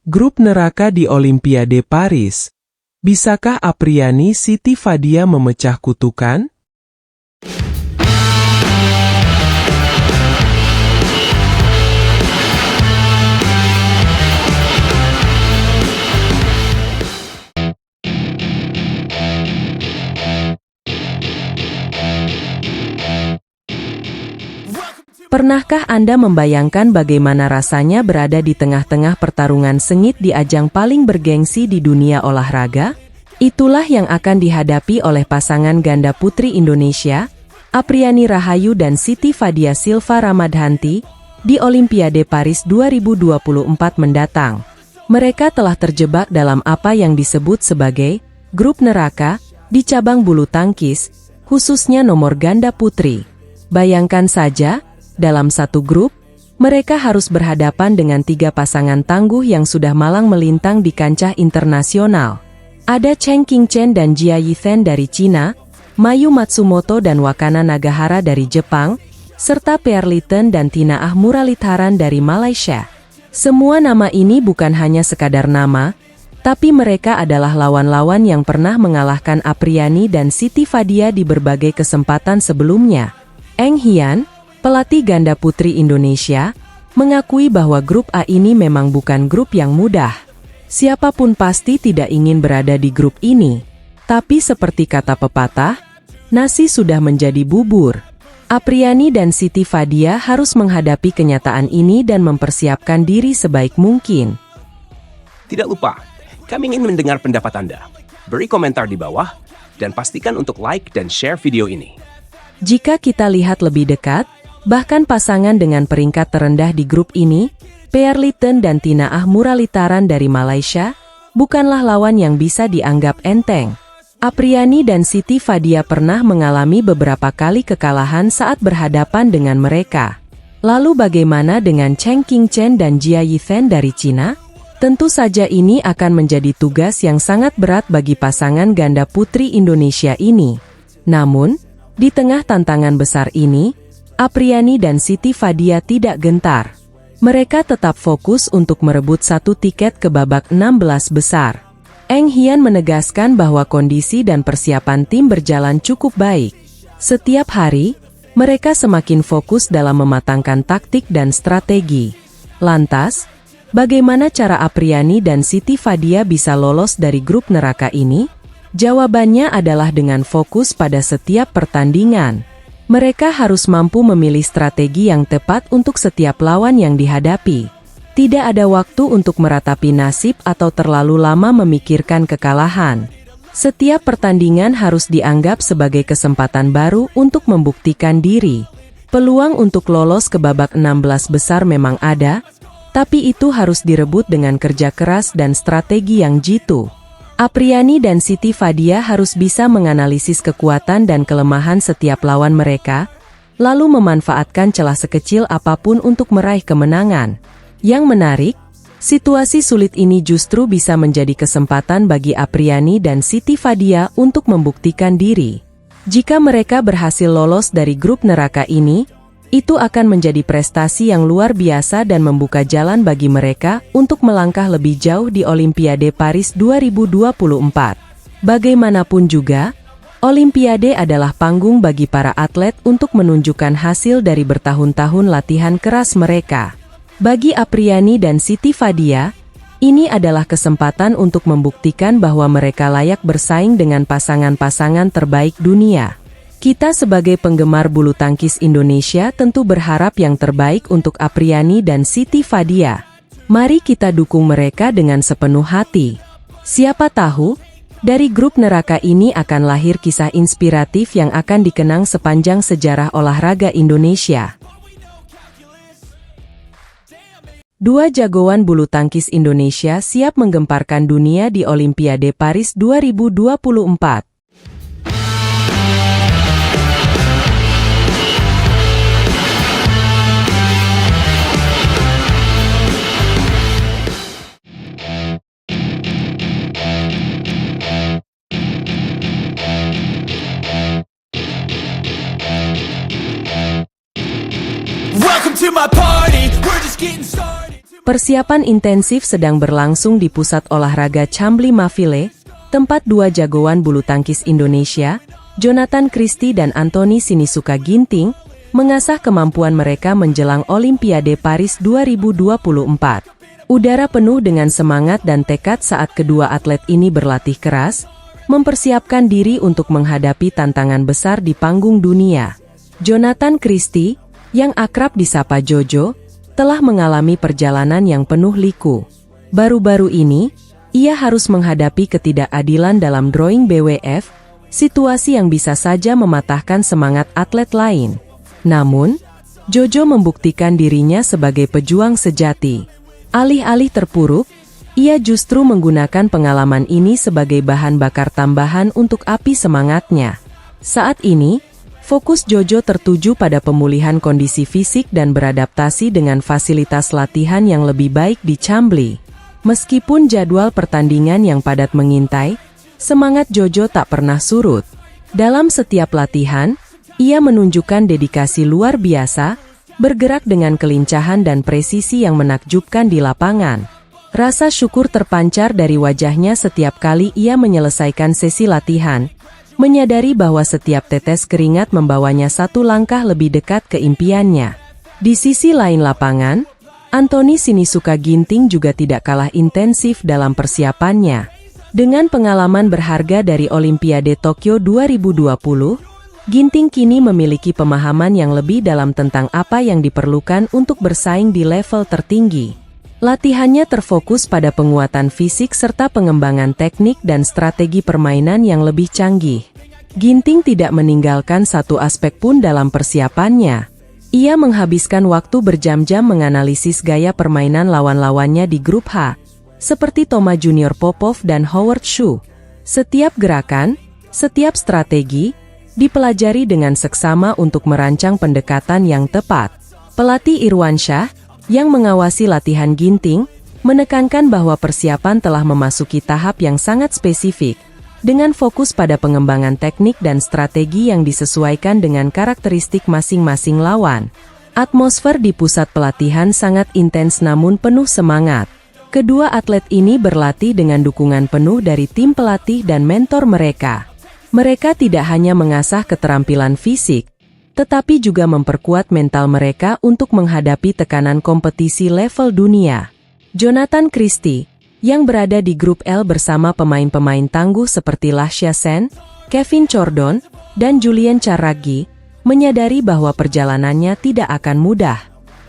Grup neraka di Olimpiade Paris. Bisakah Apriani Siti Fadia memecah kutukan? Pernahkah Anda membayangkan bagaimana rasanya berada di tengah-tengah pertarungan sengit di ajang paling bergengsi di dunia olahraga? Itulah yang akan dihadapi oleh pasangan ganda putri Indonesia, Apriani Rahayu dan Siti Fadia Silva Ramadhanti, di Olimpiade Paris 2024 mendatang. Mereka telah terjebak dalam apa yang disebut sebagai grup neraka di cabang bulu tangkis, khususnya nomor ganda putri. Bayangkan saja, dalam satu grup, mereka harus berhadapan dengan 3 pasangan tangguh yang sudah malang melintang di kancah internasional. Ada Chen Qingchen dan Jia Yifan dari Cina, Mayu Matsumoto dan Wakana Nagahara dari Jepang, serta Pierre-Liten dan Tina Ahmuralitharan dari Malaysia. Semua nama ini bukan hanya sekadar nama, tapi mereka adalah lawan-lawan yang pernah mengalahkan Apriani dan Siti Fadia di berbagai kesempatan sebelumnya. Eng Hian, pelatih ganda putri Indonesia, mengakui bahwa grup A ini memang bukan grup yang mudah. Siapapun pasti tidak ingin berada di grup ini. Tapi seperti kata pepatah, nasi sudah menjadi bubur. Apriani dan Siti Fadia harus menghadapi kenyataan ini dan mempersiapkan diri sebaik mungkin. Tidak lupa, kami ingin mendengar pendapat Anda. Beri komentar di bawah, dan pastikan untuk like dan share video ini. Jika kita lihat lebih dekat, bahkan pasangan dengan peringkat terendah di grup ini, Pierre-Liten dan Tina Ahmuralitharan dari Malaysia, bukanlah lawan yang bisa dianggap enteng. Apriani dan Siti Fadia pernah mengalami beberapa kali kekalahan saat berhadapan dengan mereka. Lalu bagaimana dengan Chen Qingchen dan Jia Yifan dari Cina? Tentu saja ini akan menjadi tugas yang sangat berat bagi pasangan ganda putri Indonesia ini. Namun, di tengah tantangan besar ini, Apriani dan Siti Fadia tidak gentar. Mereka tetap fokus untuk merebut 1 tiket ke babak 16 besar. Eng Hian menegaskan bahwa kondisi dan persiapan tim berjalan cukup baik. Setiap hari, mereka semakin fokus dalam mematangkan taktik dan strategi. Lantas, bagaimana cara Apriani dan Siti Fadia bisa lolos dari grup neraka ini? Jawabannya adalah dengan fokus pada setiap pertandingan. Mereka harus mampu memilih strategi yang tepat untuk setiap lawan yang dihadapi. Tidak ada waktu untuk meratapi nasib atau terlalu lama memikirkan kekalahan. Setiap pertandingan harus dianggap sebagai kesempatan baru untuk membuktikan diri. Peluang untuk lolos ke babak 16 besar memang ada, tapi itu harus direbut dengan kerja keras dan strategi yang jitu. Apriani dan Siti Fadia harus bisa menganalisis kekuatan dan kelemahan setiap lawan mereka, lalu memanfaatkan celah sekecil apapun untuk meraih kemenangan. Yang menarik, situasi sulit ini justru bisa menjadi kesempatan bagi Apriani dan Siti Fadia untuk membuktikan diri. Jika mereka berhasil lolos dari grup neraka ini, itu akan menjadi prestasi yang luar biasa dan membuka jalan bagi mereka untuk melangkah lebih jauh di Olimpiade Paris 2024. Bagaimanapun juga, Olimpiade adalah panggung bagi para atlet untuk menunjukkan hasil dari bertahun-tahun latihan keras mereka. Bagi Apriani dan Siti Fadia, ini adalah kesempatan untuk membuktikan bahwa mereka layak bersaing dengan pasangan-pasangan terbaik dunia. Kita sebagai penggemar bulu tangkis Indonesia tentu berharap yang terbaik untuk Apriani dan Siti Fadia. Mari kita dukung mereka dengan sepenuh hati. Siapa tahu, dari grup neraka ini akan lahir kisah inspiratif yang akan dikenang sepanjang sejarah olahraga Indonesia. 2 jagoan bulu tangkis Indonesia siap menggemparkan dunia di Olimpiade Paris 2024. Welcome to my party, we're just getting started. Persiapan intensif sedang berlangsung di pusat olahraga Chambly Mafile, tempat dua jagoan bulu tangkis Indonesia, Jonathan Christie dan Anthony Sinisuka Ginting, mengasah kemampuan mereka menjelang Olimpiade Paris 2024. Udara penuh dengan semangat dan tekad saat kedua atlet ini berlatih keras, mempersiapkan diri untuk menghadapi tantangan besar di panggung dunia. Jonathan Christie, yang akrab disapa Jojo, telah mengalami perjalanan yang penuh liku. Baru-baru ini, ia harus menghadapi ketidakadilan dalam drawing BWF, situasi yang bisa saja mematahkan semangat atlet lain. Namun, Jojo membuktikan dirinya sebagai pejuang sejati. Alih-alih terpuruk, ia justru menggunakan pengalaman ini sebagai bahan bakar tambahan untuk api semangatnya. Saat ini, fokus Jojo tertuju pada pemulihan kondisi fisik dan beradaptasi dengan fasilitas latihan yang lebih baik di Chambly. Meskipun jadwal pertandingan yang padat mengintai, semangat Jojo tak pernah surut. Dalam setiap latihan, ia menunjukkan dedikasi luar biasa, bergerak dengan kelincahan dan presisi yang menakjubkan di lapangan. Rasa syukur terpancar dari wajahnya setiap kali ia menyelesaikan sesi latihan, menyadari bahwa setiap tetes keringat membawanya satu langkah lebih dekat ke impiannya. Di sisi lain lapangan, Anthony Sinisuka Ginting juga tidak kalah intensif dalam persiapannya. Dengan pengalaman berharga dari Olimpiade Tokyo 2020, Ginting kini memiliki pemahaman yang lebih dalam tentang apa yang diperlukan untuk bersaing di level tertinggi. Latihannya terfokus pada penguatan fisik serta pengembangan teknik dan strategi permainan yang lebih canggih. Ginting tidak meninggalkan satu aspek pun dalam persiapannya. Ia menghabiskan waktu berjam-jam menganalisis gaya permainan lawan-lawannya di grup H, seperti Toma Junior Popov dan Howard Shu. Setiap gerakan, setiap strategi, dipelajari dengan seksama untuk merancang pendekatan yang tepat. Pelatih Irwansyah, yang mengawasi latihan Ginting, menekankan bahwa persiapan telah memasuki tahap yang sangat spesifik, dengan fokus pada pengembangan teknik dan strategi yang disesuaikan dengan karakteristik masing-masing lawan. Atmosfer di pusat pelatihan sangat intens namun penuh semangat. Kedua atlet ini berlatih dengan dukungan penuh dari tim pelatih dan mentor mereka. Mereka tidak hanya mengasah keterampilan fisik, tetapi juga memperkuat mental mereka untuk menghadapi tekanan kompetisi level dunia. Jonathan Christie, yang berada di grup L bersama pemain-pemain tangguh seperti Lascia Sen, Kevin Chordon, dan Julien Charaggi, menyadari bahwa perjalanannya tidak akan mudah.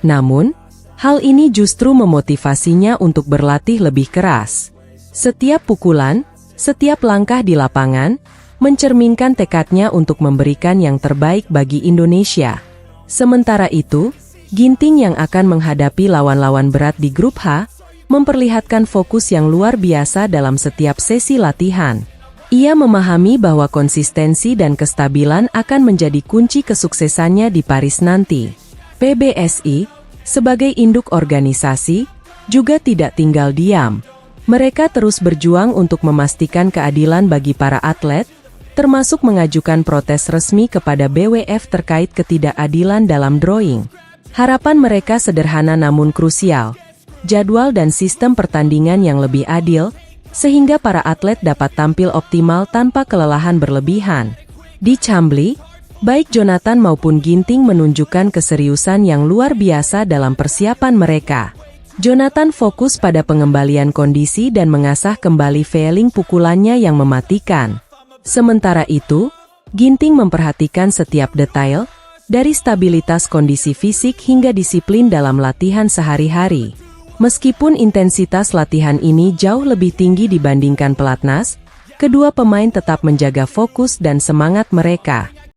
Namun, hal ini justru memotivasinya untuk berlatih lebih keras. Setiap pukulan, setiap langkah di lapangan, mencerminkan tekadnya untuk memberikan yang terbaik bagi Indonesia. Sementara itu, Ginting yang akan menghadapi lawan-lawan berat di grup H, memperlihatkan fokus yang luar biasa dalam setiap sesi latihan. Ia memahami bahwa konsistensi dan kestabilan akan menjadi kunci kesuksesannya di Paris nanti. PBSI, sebagai induk organisasi, juga tidak tinggal diam. Mereka terus berjuang untuk memastikan keadilan bagi para atlet, termasuk mengajukan protes resmi kepada BWF terkait ketidakadilan dalam drawing. Harapan mereka sederhana namun krusial. Jadwal dan sistem pertandingan yang lebih adil, sehingga para atlet dapat tampil optimal tanpa kelelahan berlebihan. Di Chambly, baik Jonathan maupun Ginting menunjukkan keseriusan yang luar biasa dalam persiapan mereka. Jonathan fokus pada pengembalian kondisi dan mengasah kembali feeling pukulannya yang mematikan. Sementara itu, Ginting memperhatikan setiap detail, dari stabilitas kondisi fisik hingga disiplin dalam latihan sehari-hari. Meskipun intensitas latihan ini jauh lebih tinggi dibandingkan pelatnas, kedua pemain tetap menjaga fokus dan semangat mereka.